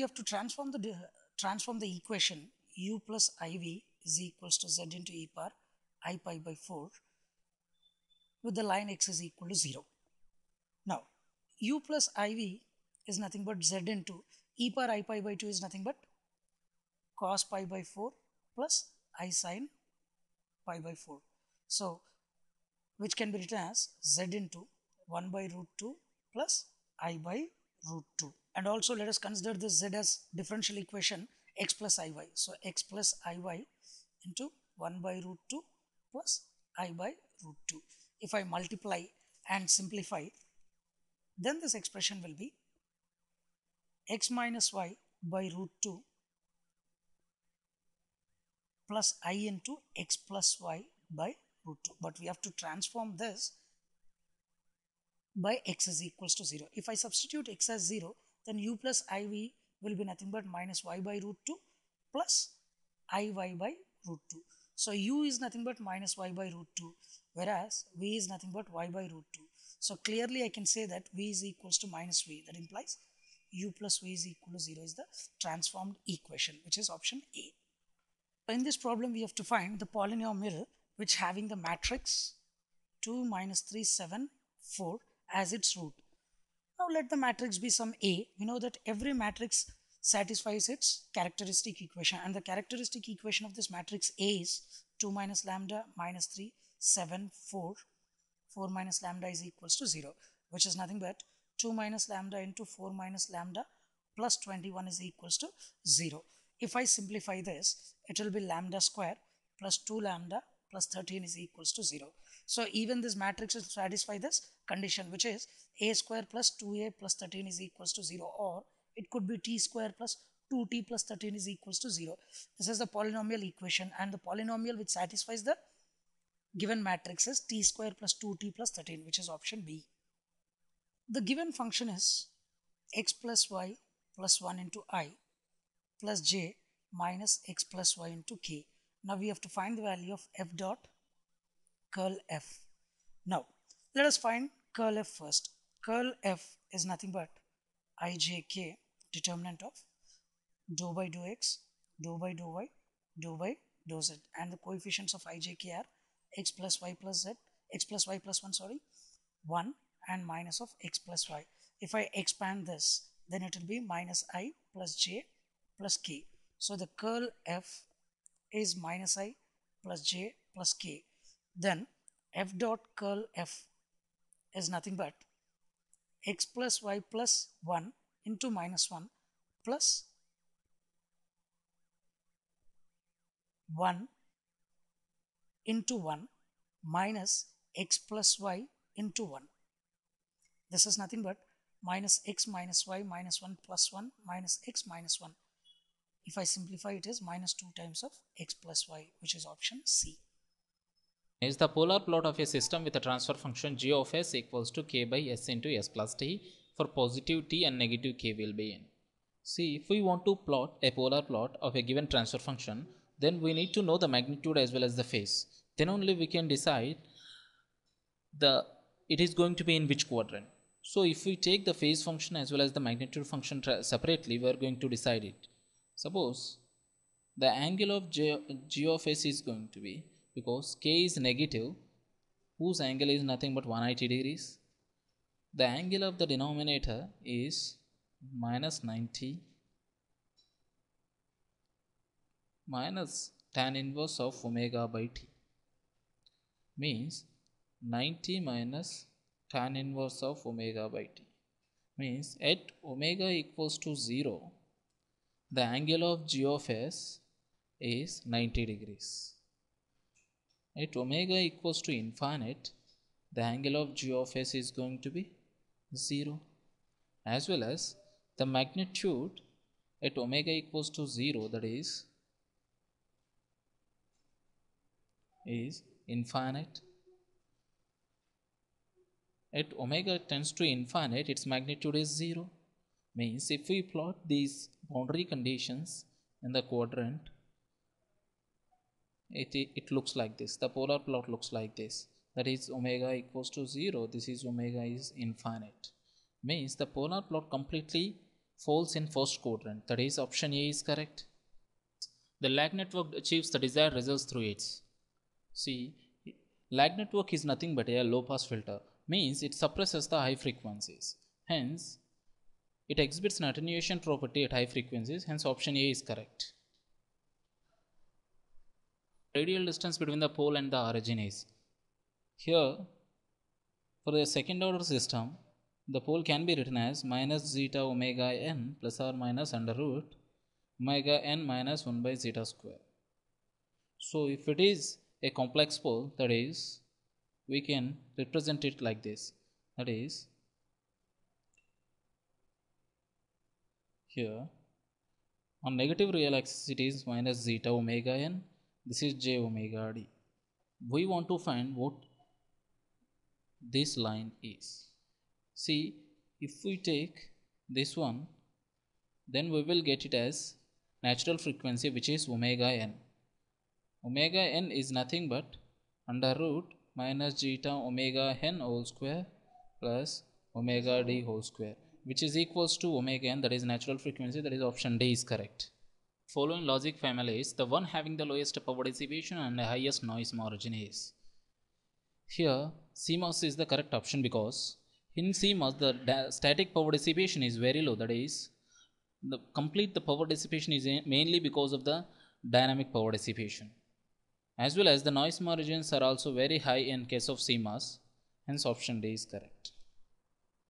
We have to transform the equation u plus iv is equals to z into e power I pi by 4 with the line x is equal to 0. Now, u plus iv is nothing but z into e power I pi by 2 is nothing but cos pi by 4 plus I sin pi by 4. So, which can be written as z into 1 by root 2 plus I by root 2. And also let us consider this z as differential equation x plus iy. So, x plus iy into 1 by root 2 plus I by root 2. If I multiply and simplify, then this expression will be x minus y by root 2 plus I into x plus y by root 2. But we have to transform this by x is equals to 0. If I substitute x as 0, then u plus iv will be nothing but minus y by root 2 plus iy by root 2. So u is nothing but minus y by root 2, whereas v is nothing but y by root 2. So clearly I can say that v is equals to minus v. That implies u plus v is equal to 0 is the transformed equation, which is option A. In this problem, we have to find the polynomial which having the matrix 2 minus 3 7 4 as its root. Now let the matrix be some A. We know that every matrix satisfies its characteristic equation, and the characteristic equation of this matrix A is 2 minus lambda minus 3 7 4 4 minus lambda is equals to 0, which is nothing but 2 minus lambda into 4 minus lambda plus 21 is equals to 0. If I simplify this, it will be lambda square plus 2 lambda plus 13 is equals to 0. So even this matrix will satisfy this condition, which is a square plus 2a plus 13 is equals to 0, or it could be t square plus 2t plus 13 is equals to 0. This is the polynomial equation, and the polynomial which satisfies the given matrix is t square plus 2t plus 13, which is option B. The given function is x plus y plus 1 into I plus j minus x plus y into k. Now we have to find the value of f dot curl f. Now let us find curl f first. Curl f is nothing but ijk, determinant of dou by dou x, dou by dou y, dou by dou z, and the coefficients of ijk are x plus y plus z, x plus y plus 1, 1 and minus of x plus y. If I expand this, then it will be minus I plus j plus k. So the curl f is minus I plus j plus k. Then f dot curl f is nothing but x plus y plus 1 into minus 1 plus 1 into 1 minus x plus y into 1. This is nothing but minus x minus y minus 1 plus 1 minus x minus 1. If I simplify, it is minus 2 times of x plus y, which is option C. Is the polar plot of a system with a transfer function g of s equals to k by s into s plus t for positive t and negative k will be in. See, if we want to plot a polar plot of a given transfer function, then we need to know the magnitude as well as the phase. Then only we can decide it is going to be in which quadrant. So if we take the phase function as well as the magnitude function separately, we are going to decide it. Suppose the angle of g of s is going to be, because k is negative, whose angle is nothing but 180 degrees. The angle of the denominator is minus 90 minus tan inverse of omega by t, means 90 minus tan inverse of omega by t, means at omega equals to 0, the angle of g of s is 90 degrees. At omega equals to infinite, the angle of g of s is going to be 0, as well as the magnitude at omega equals to 0, that is infinite. At omega tends to infinite, its magnitude is 0. Means if we plot these boundary conditions in the quadrant, it looks like this. The polar plot looks like this. That is omega equals to 0. This is omega is infinite. Means the polar plot completely falls in first quadrant, that is option A is correct. The lag network achieves the desired results through its. See, lag network is nothing but a low pass filter, means it suppresses the high frequencies. Hence, it exhibits an attenuation property at high frequencies, hence option A is correct. Radial distance between the pole and the origin is. Here, for the second order system, the pole can be written as minus zeta omega n plus or minus under root omega n minus 1 by zeta square. So if it is a complex pole, that is, we can represent it like this, that is, here on negative real axis it is minus zeta omega n, this is j omega d. We want to find what this line is. See, if we take this one, then we will get it as natural frequency, which is omega n. Omega n is nothing but under root minus zeta omega n whole square plus omega d whole square, which is equals to omega n, that is natural frequency, that is option D is correct. Following logic families, the one having the lowest power dissipation and the highest noise margin is. Here CMOS is the correct option, because in CMOS the static power dissipation is very low, that is the power dissipation is mainly because of the dynamic power dissipation, as well as the noise margins are also very high in case of CMOS, hence option D is correct.